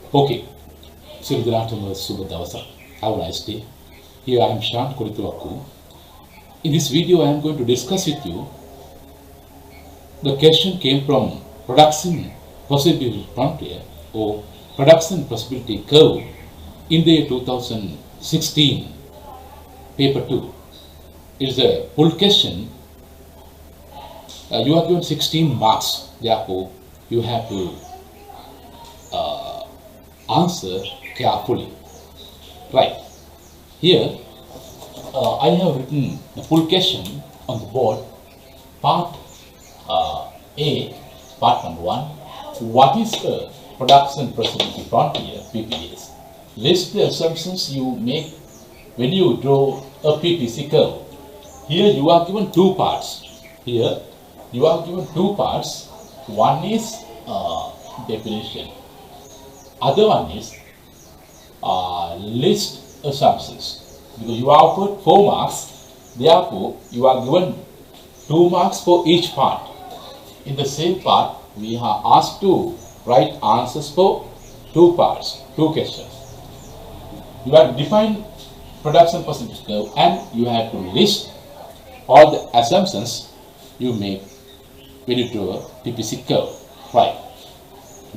Okay, so good afternoon, Subhadavasa. Have a nice day. Here I am Shan Kurituvaku. In this video, I am going to discuss with you. The question came from production possibility frontier or production possibility curve in the year 2016, paper 2. It is a full question. You are given 16 marks, therefore, you have to answer carefully. Right. Here, I have written the full question on the board. Part A, part number 1. What is the production possibility frontier, PPS? List the assumptions you make when you draw a PPC curve. Here you are given two parts. Here you are given two parts. One is definition. Other one is list assumptions. Because you are offered 4 marks, therefore you are given 2 marks for each part. In the same part, we are asked to write answers for 2 parts, 2 questions. You have defined production percentage curve and you have to list all the assumptions you make when you draw a PPC curve. Right.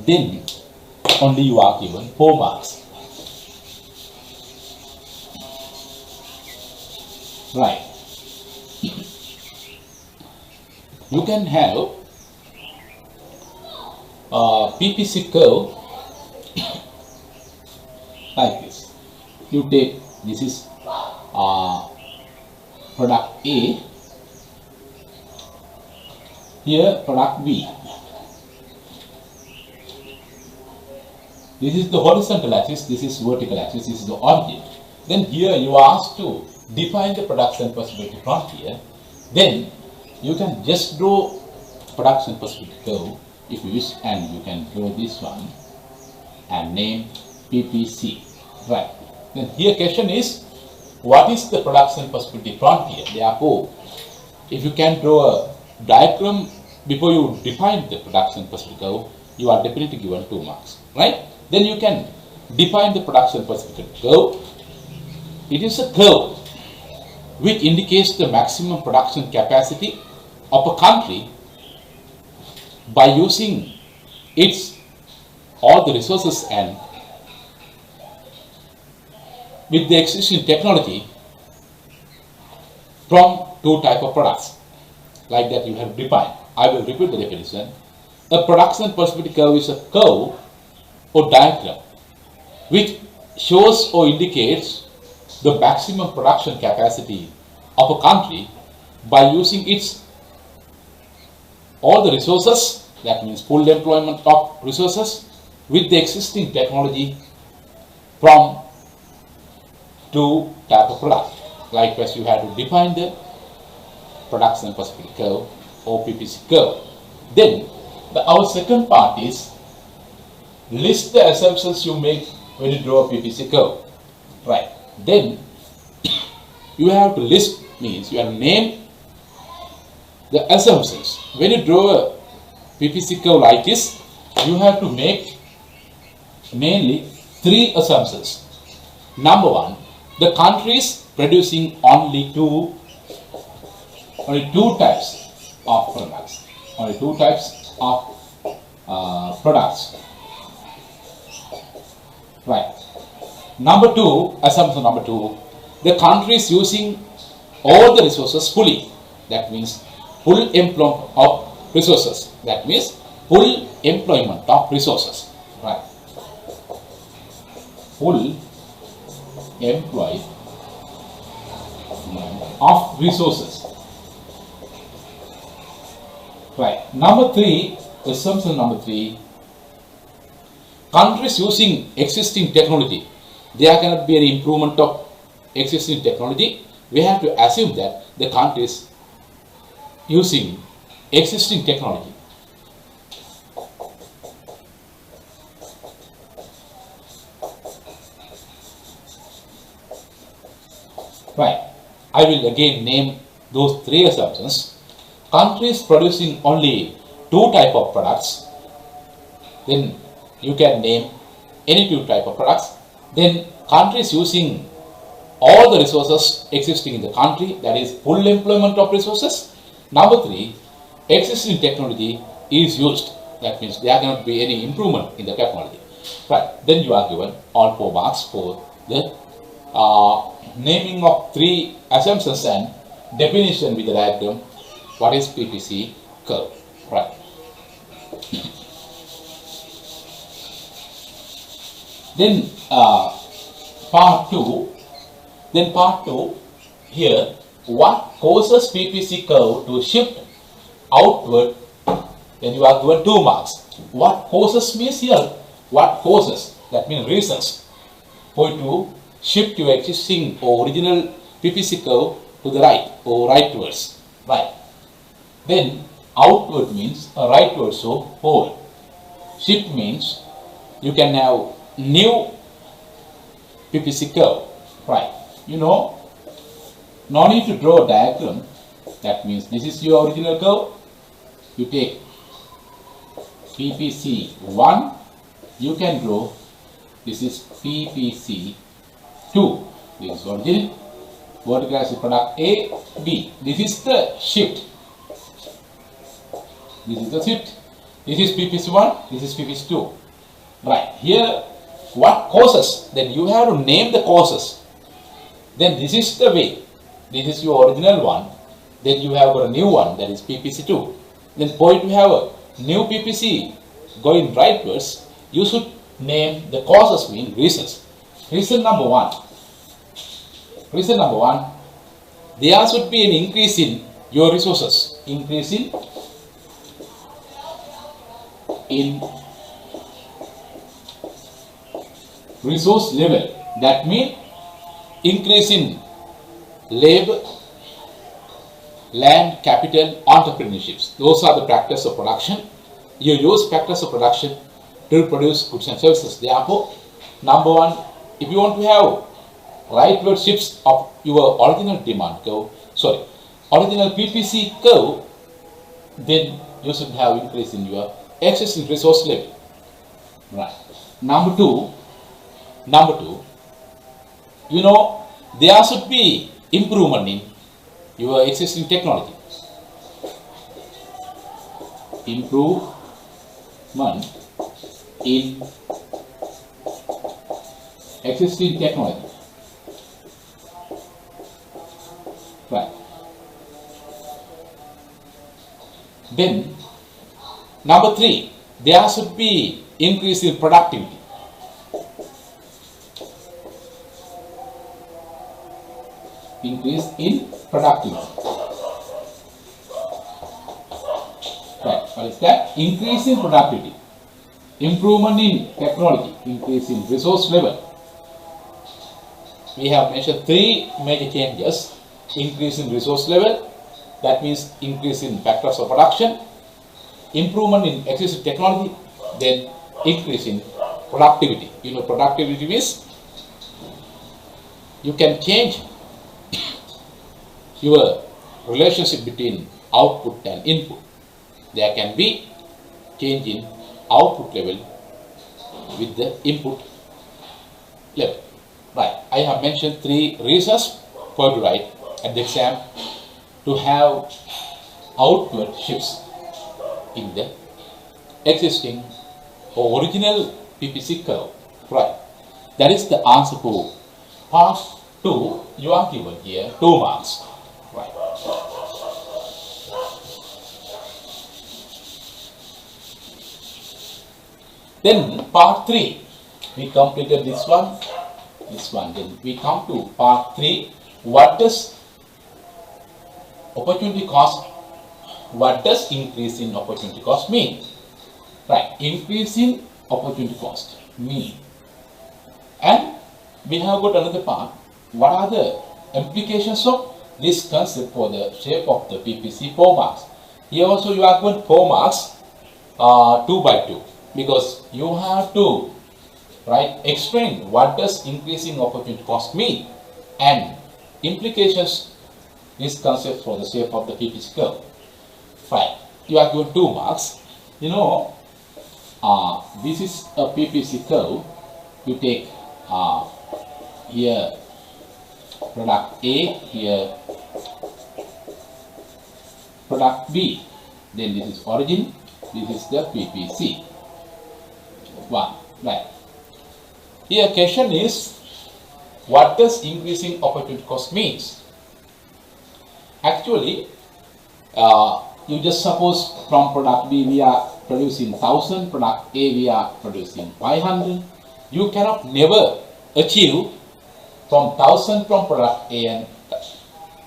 Then only you are given 4 marks. Right. You can have PPC curve like this. You take, this is product A, here product B. This is the horizontal axis, this is vertical axis, this is the origin. Then here you are asked to define the production possibility frontier. Then you can just draw production possibility curve if you wish, and you can draw this one and name PPC. Right. Then here question is, what is the production possibility frontier? Therefore, if you can draw a diagram before you define the production possibility curve, you are definitely given 2 marks. Right? Then you can define the production possibility curve. It is a curve which indicates the maximum production capacity of a country by using its all the resources and with the existing technology from 2 types of products. Like that you have defined. I will repeat the definition. A production possibility curve is a curve or diagram which shows or indicates the maximum production capacity of a country by using its all the resources, that means full employment of resources with the existing technology from 2 types of product. Likewise, you have to define the production possibility curve or PPC curve. Then our second part is list the assumptions you make when you draw a PPC curve. Right. Then you have to list, means you have to name the assumptions. When you draw a PPC curve like this, you have to make mainly 3 assumptions. Number 1, the country is producing only two types of products. Only 2 types of products. Right. Number 2, assumption number 2, the country is using all the resources fully. That means full employment of resources. That means full employment of resources. Right. Full employment of resources. Right. Number 3, assumption number 3, countries using existing technology. There cannot be any improvement of existing technology. We have to assume that the country is using existing technology. Right. I will again name those 3 assumptions. Countries producing only 2 types of products, then you can name any two type of products, then countries using all the resources existing in the country, that is full employment of resources. Number three, existing technology is used. That means there cannot be any improvement in the technology. Right, then you are given all 4 marks for the naming of 3 assumptions and definition with the diagram. What is PPC curve? Right. Then part 2. Then part 2 here, what causes PPC curve to shift outward? Then you are given 2 marks. What causes means here, what causes, that means reasons for you to shift your existing or original PPC curve to the right or rightwards. Right. Then outward means rightwards, so forward. Shift means you can have new PPC curve. Right. You know, no need to draw a diagram. That means this is your original curve. You take PPC 1, you can draw, this is PPC 2. This is original. Vertical axis product A, B. This is the shift. This is the shift. This is PPC 1, this is PPC 2. Right. Here, what causes? Then you have to name the causes. Then this is the way. This is your original one. Then you have got a new one, that is PPC 2. Then for you to have a new PPC going rightwards, you should name the causes, mean reasons. Reason number 1. Reason number 1, there should be an increase in your resources. Increase in resource level. That means increase in labor, land, capital, entrepreneurships. Those are the factors of production. You use factors of production to produce goods and services. Therefore, number 1, if you want to have rightward shifts of your original demand curve, original PPC curve, then you should have increase in your existing resource level. Right. Number two, you know, there should be improvement in your existing technology. Improvement in existing technology. Right. Then, number 3, there should be increase in productivity. Increase in productivity. Right. What is that? Increase in productivity. Improvement in technology. Increase in resource level. We have mentioned 3 major changes. Increase in resource level. That means increase in factors of production. Improvement in existing technology. Then increase in productivity. You know, productivity means you can change your relationship between output and input. There can be change in output level with the input level. Right. I have mentioned 3 reasons for you to write at the exam to have outward shifts in the existing or original PPC curve. Right. That is the answer to part 2. You are given here 2 marks. Right. Then part 3, we completed this one. Then we come to part 3. What does opportunity cost? What does increase in opportunity cost mean? Right. Increase in opportunity cost mean. And we have got another part. What are the implications of this concept for the shape of the PPC? 4 marks. Here also you are given 4 marks, 2 by 2, because you have to explain what does increasing opportunity cost mean and implications this concept for the shape of the PPC curve. Fine. You are given 2 marks. You know, this is a PPC curve. you take here product A, here product B, then this is origin, this is the PPC. One, right. Here question is, what does increasing opportunity cost means? Actually, you just suppose from product B we are producing 1000, product A we are producing 500. You cannot never achieve from 1000 from product A and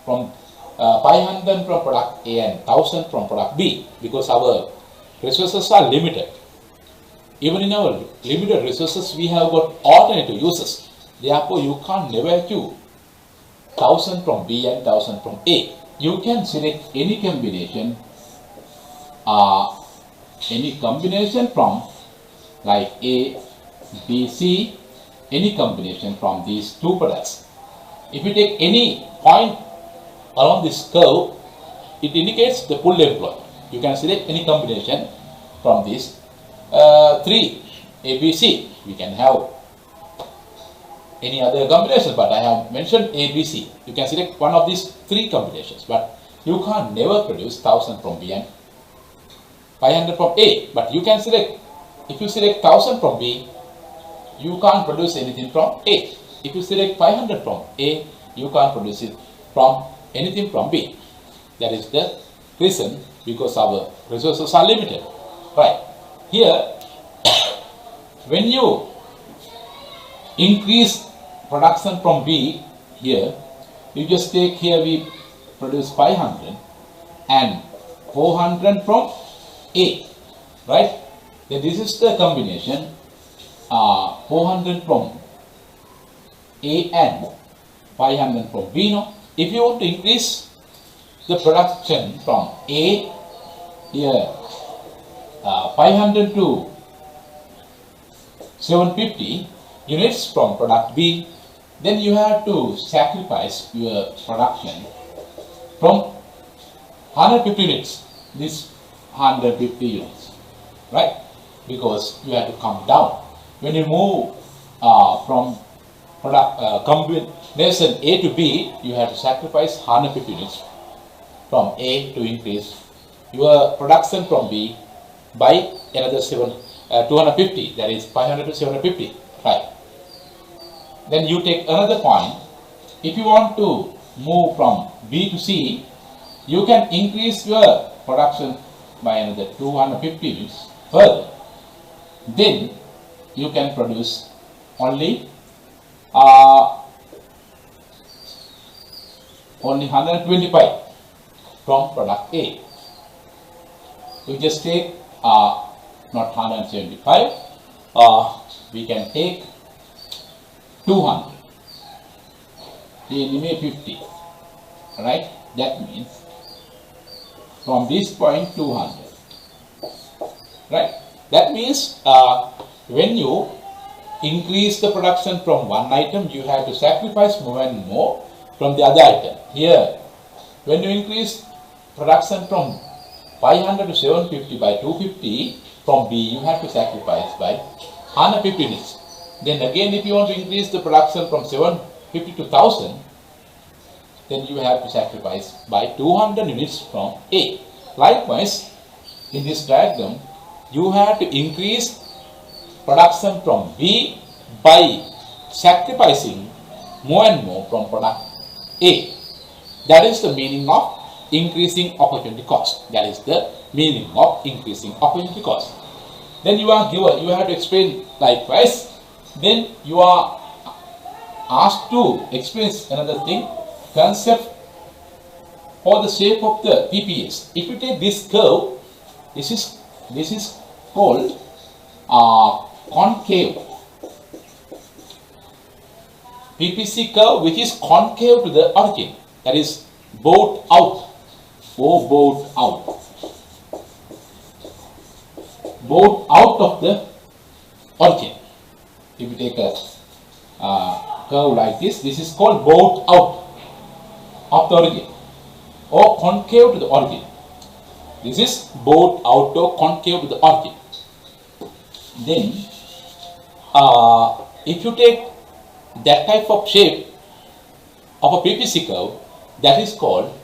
from 500 from product A and 1000 from product B, because our resources are limited. Even in our limited resources, we have got alternative uses. Therefore, you can't never achieve 1000 from B and 1000 from A. You can select any combination from like A, B, C, any combination from these two products. If you take any point along this curve, it indicates the full employment. You can select any combination from these three, A, B, C. We can have any other combination, but I have mentioned A, B, C. You can select one of these three combinations, but you can't never produce 1000 from B and 500 from A. But you can select, if you select 1000 from B, you can't produce anything from A. If you select 500 from A, you can't produce it from anything from B. That is the reason, because our resources are limited. Right. Here, when you increase production from B, here, you just take here we produce 500 and 400 from A, right? Then this is the combination 400 from A and 500 from B. Now, if you want to increase the production from A, here 500 to 750 units from product B, then you have to sacrifice your production from 150 units, this 150 units, right? Because you have to come down. When you move from product combination A to B, you have to sacrifice 150 units from A to increase your production from B by another 250, that is 500 to 750, right? Then you take another point. If you want to move from B to C, you can increase your production by another 250 units further. Then you can produce only 125 from product A. You just take not 175, we can take 200, then remain 50, right? That means from this point 200, right? That means when you increase the production from one item, you have to sacrifice more and more from the other item. Here, when you increase production from 500 to 750 by 250 from B, you have to sacrifice by 150 units. Then again, if you want to increase the production from 750 to 1000, then you have to sacrifice by 200 units from A. Likewise, in this diagram, you have to increase production from B by sacrificing more and more from product A. That is the meaning of increasing opportunity cost. That is the meaning of increasing opportunity cost. Then you are given, you have to explain likewise. Then you are asked to explain another thing, concept for the shape of the PPS. If you take this curve, this is called concave PPC curve, which is concave to the origin. That is bowed out, or bowed out, bowed out of the origin. If you take a curve like this, this is called bowed out of the origin, or concave to the origin. This is bowed out or concave to the origin. Then if you take that type of shape of a PPC curve, that is called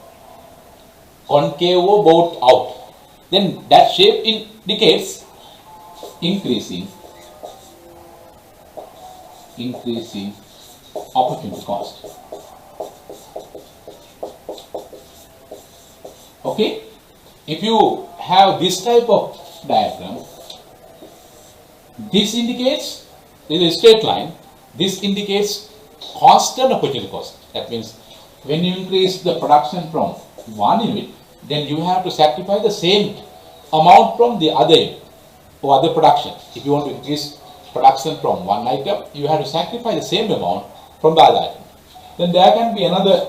concave boat out. Then that shape indicates increasing opportunity cost. Okay, if you have this type of diagram, this indicates, this is a straight line, this indicates constant opportunity cost. That means when you increase the production from one unit, then you have to sacrifice the same amount from the other unit or other production. If you want to increase production from one item, you have to sacrifice the same amount from the other item. Then there can be another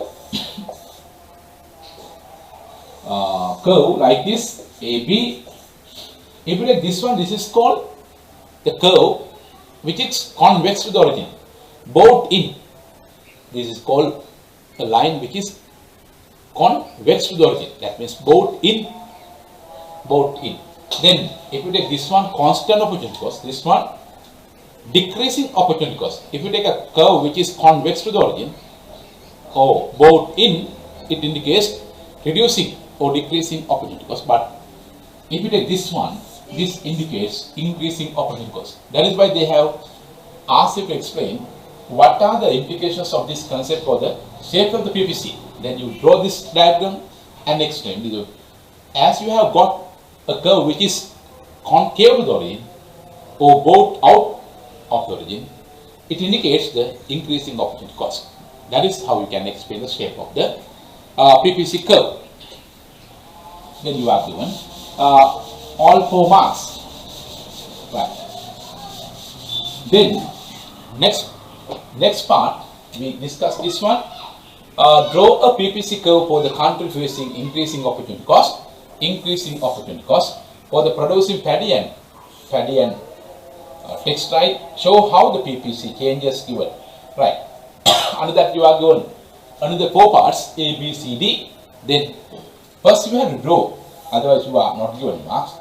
curve like this, AB. If you take this one, this is called the curve which is convex to the origin, bowed in. This is called a line which is convex to the origin. That means bowed in, bowed in. Then if you take this one, constant opportunity cost, this one decreasing opportunity cost. If you take a curve which is convex to the origin or bowed in, it indicates reducing or decreasing opportunity cost. But if you take this one, this indicates increasing opportunity cost. That is why they have asked you to explain what are the implications of this concept for the shape of the PPC. Then you draw this diagram and explain. As you have got a curve which is concave to the origin or bowed out of the origin, it indicates the increasing opportunity cost. That is how you can explain the shape of the PPC curve. Then you are given all 4 marks. Right. Then next part we discuss this one. Draw a PPC curve for the country facing increasing opportunity cost for the producing paddy and textile. Show how the PPC changes given. Right. Under that you are given another 4 parts, A, B, C, D. Then first you have to draw, otherwise you are not given marks.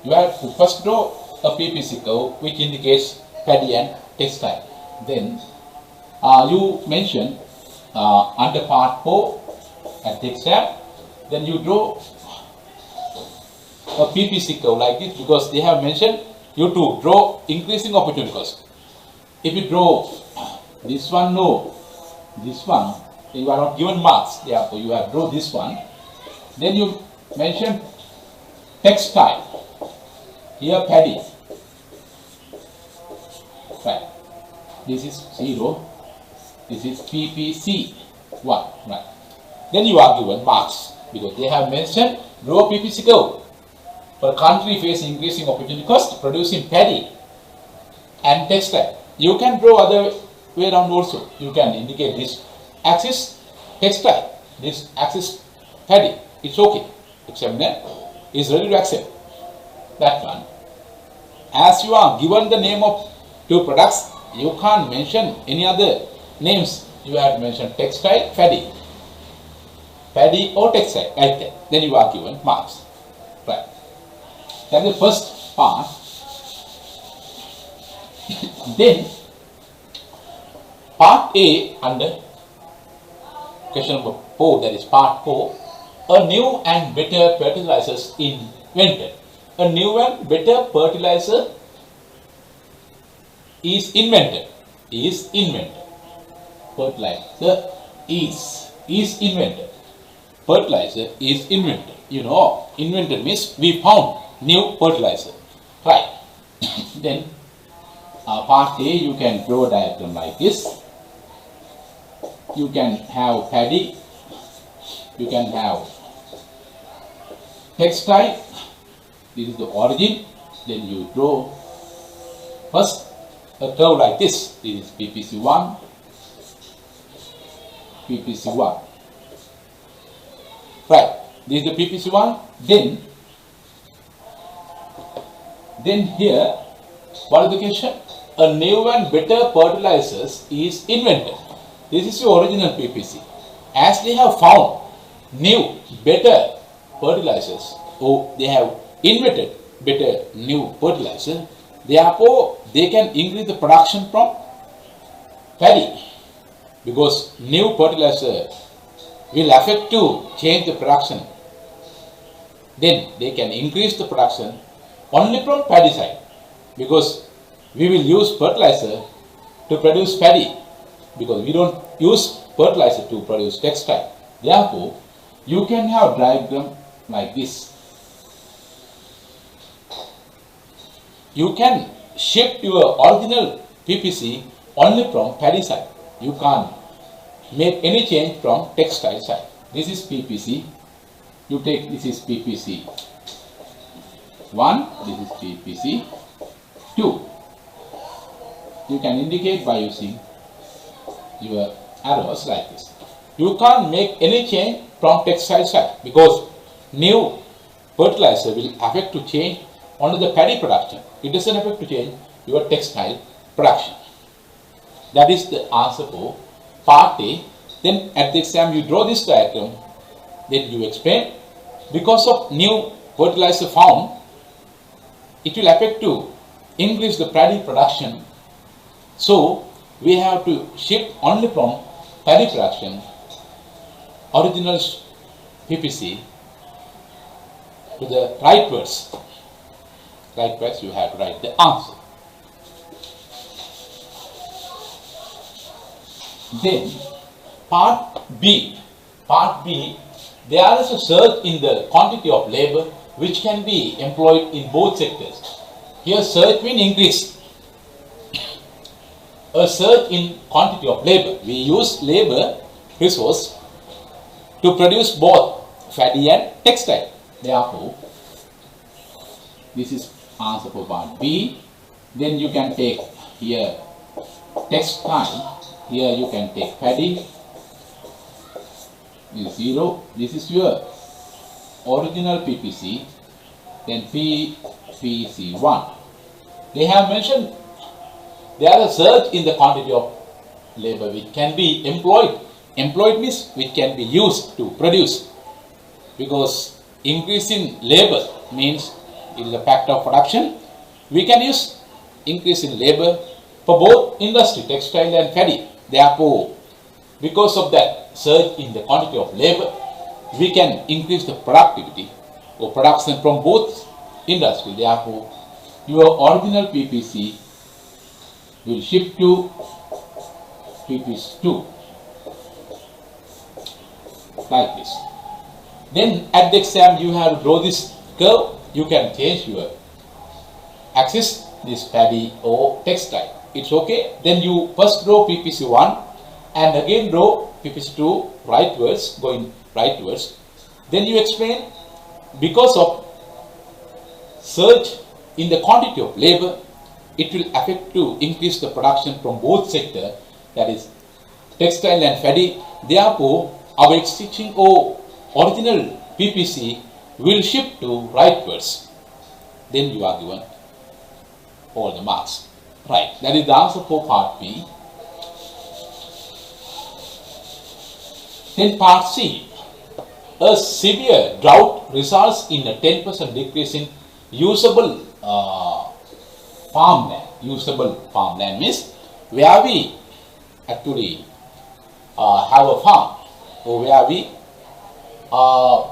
You have to first draw a PPC curve which indicates paddy and textile. Then you mention under part 4 at textile. Then you draw a PPC curve like this, because they have mentioned you to draw increasing opportunity cost. If you draw this one, no, this one, you are not given marks. Therefore, you have draw this one. Then you mention textile. Here paddy. Right. This is 0. This is PPC 1. Right. Then you are given marks, because they have mentioned draw PPC curve for a country facing increasing opportunity cost producing paddy and textile. You can draw other way around also. You can indicate this axis textile, this axis paddy. It's okay. Examiner is ready to accept that one. As you are given the name of 2 products, you can't mention any other names. You have to mention textile, paddy or textile, like that. Then you are given marks. Right. That's the first part. Then part A under question number 4, that is part 4. A new and better fertilizers invented. A new and better fertilizer is invented. Fertilizer is invented. Fertilizer is invented. You know, invented means we found new fertilizer. Right. Then part A, you can draw a diagram like this. You can have paddy. You can have textile. This is the origin. Then you draw first a curve like this. This is PPC 1. PPC 1. Right. This is the PPC 1. Then here, what is the question? A new and better fertilizers is invented. This is your original PPC. As they have found new, better fertilizers, or they have invented better new fertilizer, therefore they can increase the production from paddy, because new fertilizer will affect to change the production, then they can increase the production only from paddy side, because we will use fertilizer to produce paddy, because we don't use fertilizer to produce textile. Therefore, you can have diagram like this. You can shift your original PPC only from paddy side. You can't make any change from textile side. This is PPC. You take, this is PPC 1, this is PPC 2. You can indicate by using your arrows like this. You can't make any change from textile side, because new fertilizer will affect to change only the paddy production. It doesn't affect to change your textile production. That is the answer for part A. Then at the exam you draw this diagram, then you explain, because of new fertilizer found, it will affect to increase the paddy production. So we have to shift only from paddy production, original PPC, to the rightwards. Rightwards you have to write the answer. Then part B. Part B, there is a surge in the quantity of labor which can be employed in both sectors. Here surge means increase. A surge in quantity of labor. We use labor resource to produce both paddy and textile. Therefore, this is answer for part B. Then you can take here textile. Here you can take paddy. This is 0. This is your original PPC. Then PPC1. They have mentioned there is a surge in the quantity of labor which can be employed. Employed means which can be used to produce, because increase in labor means it is a factor of production. We can use increase in labor for both industry, textile and paddy. Therefore, because of that surge in the quantity of labor, we can increase the productivity or production from both industry. Therefore, your original PPC will shift to PPC2 like this. Then at the exam you have to draw this curve. You can change your axis, this paddy or textile. It's okay. Then you first draw PPC1 and again draw PPC2 rightwards, going rightwards. Then you explain, because of surge in the quantity of labor, it will affect to increase the production from both sector, that is textile and paddy. Therefore, our existing or original PPC will shift to rightwards. Then you are given all the marks. Right. That is the answer for part B. Then part C. A severe drought results in a 10% decrease in usable farmland. Usable farmland means where we actually have a farm, or where we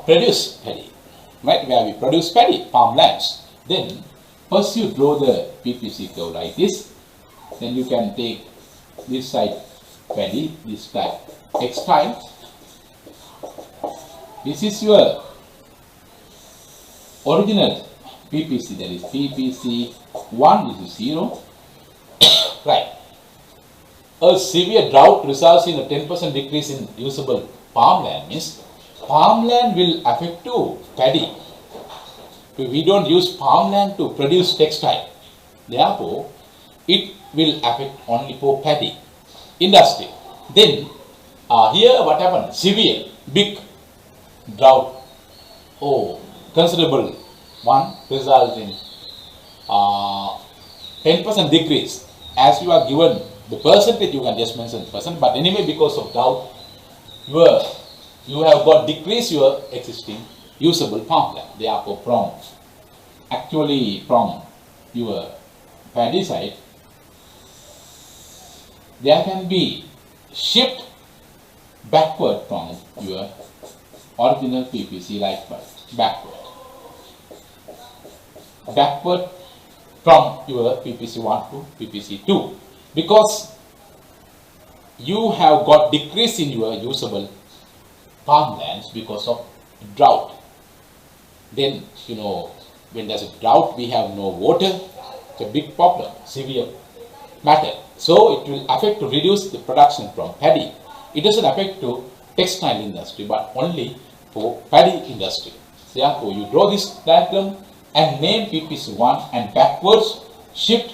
produce paddy, right? Where we produce paddy, farmlands. Then first you draw the PPC curve like this. Then you can take this side paddy, this side textile. This is your original PPC, that is PPC1, this is 0. Right. A severe drought results in a 10% decrease in usable farmland means farmland will affect to paddy. We don't use farmland to produce textile. Therefore, it will affect only for paddy industry. Then here what happened? Severe, big drought, considerable one, result in 10% decrease. As you are given the percentage, you can just mention the percent, but anyway, because of drought, you have got decrease your existing usable farmland. Therefore, from your paddy side, there can be shift backward from your original PPC likewise, backward from your PPC1 to PPC2, because you have got decrease in your usable farmlands because of drought. Then, when there's a drought, we have no water. It's a big problem, severe matter. So it will affect to reduce the production from paddy. It doesn't affect to textile industry, but only for paddy industry. Therefore, you draw this diagram and name PPC1 and backwards shift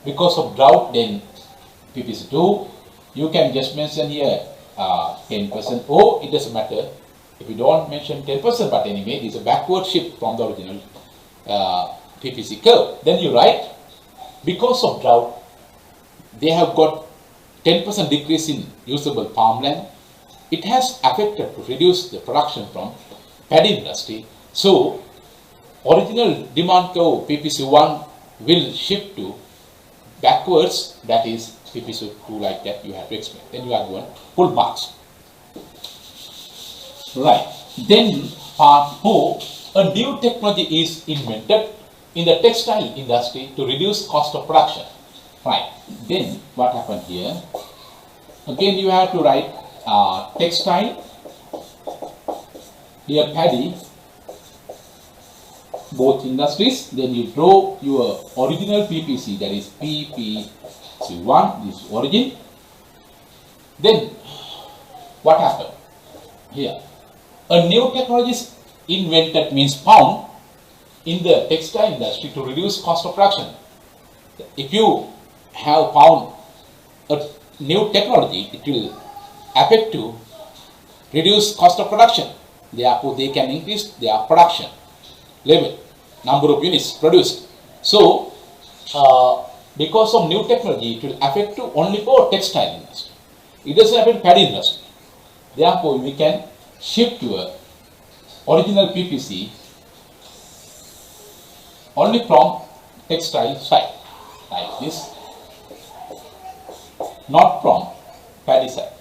because of drought, then PPC2. You can just mention here 10%, or it doesn't matter if you don't mention 10%, but anyway, it's a backward shift from the original PPC curve. Then you write, because of drought, they have got 10% decrease in usable farmland. It has affected to reduce the production from paddy industry. So, original demand curve PPC1 will shift to backwards, that is PPC2, like that you have to explain. Then you are given full marks. Right. Then part 4, a new technology is invented in the textile industry to reduce cost of production. Right. Then what happened here? Again you have to write textile, here paddy, both industries. Then you draw your original PPC, that is PPC1, this origin. Then what happened here? A new technology is invented, means found in the textile industry to reduce cost of production. If you have found a new technology, it will affect to reduce cost of production. Therefore, they can increase their production level, number of units produced. So, because of new technology, it will affect to only for textile industry. It doesn't affect paddy industry. Therefore, we can shift your original PPC only from textile side, like this, not from paddy side.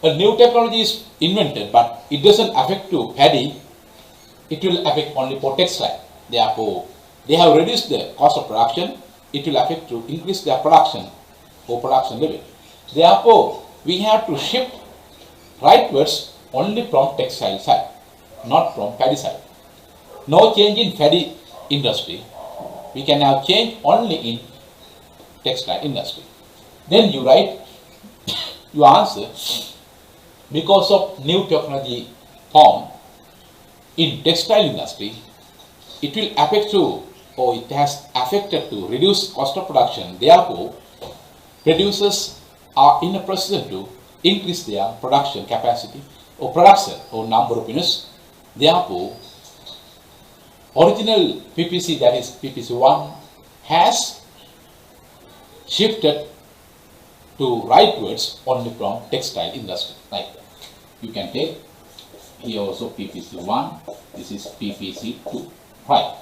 A new technology is invented, but it doesn't affect to paddy, it will affect only for textile. Therefore, they have reduced the cost of production, it will affect to increase their production or production level. Therefore, we have to shift rightwards only from textile side, not from paddy side. No change in paddy industry, we can have change only in textile industry. Then you write your answer, because of new technology formed in textile industry, it will affect to, or it has affected to reduce cost of production. Therefore, producers are in a position to increase their production capacity or production or number of units. Therefore, original PPC, that is PPC1, has shifted to rightwards only from textile industry, like that. You can take here also PPC1, this is PPC2. Right.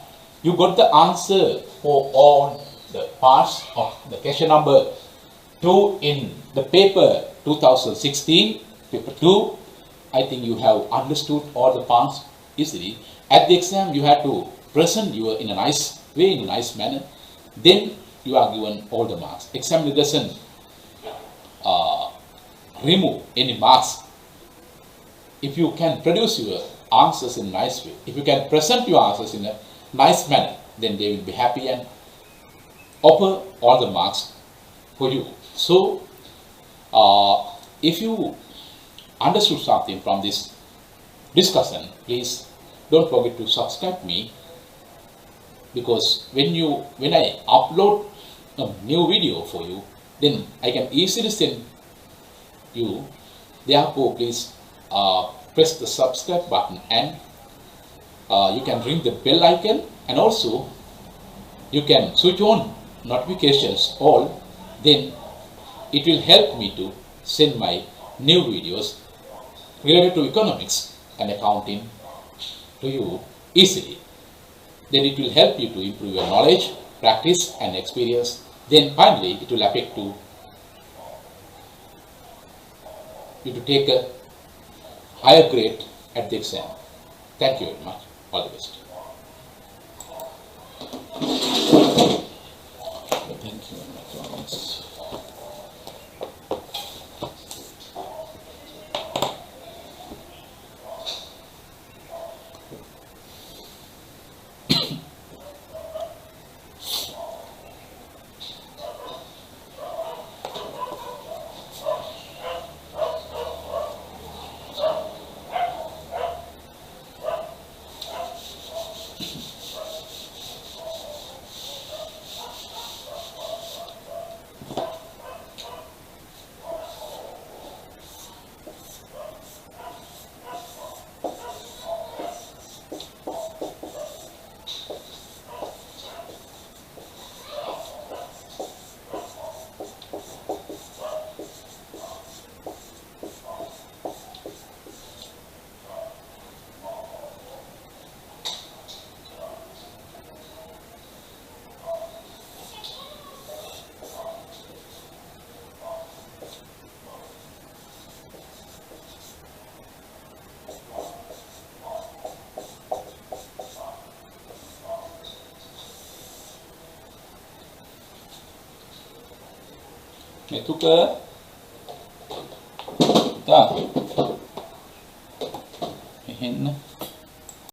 You got the answer for all the parts of the question number 2 in the paper 2016, paper 2. I think you have understood all the parts easily. At the exam, you have to present your in a nice way, in a nice manner. Then you are given all the marks. Examiner doesn't remove any marks. If you can produce your answers in a nice way, if you can present your answers in a nice manner, then they will be happy and offer all the marks for you. So, if you understood something from this discussion, please don't forget to subscribe me, because when I upload a new video for you, then I can easily send you. Therefore, please press the subscribe button, and you can ring the bell icon, and also you can switch on notifications all. Then it will help me to send my new videos related to economics and accounting to you easily. Then it will help you to improve your knowledge, practice and experience then finally it will affect to you to take a higher grade at the exam. Thank you very much. All the best. Thank you very much. එතුක තා එහෙන්න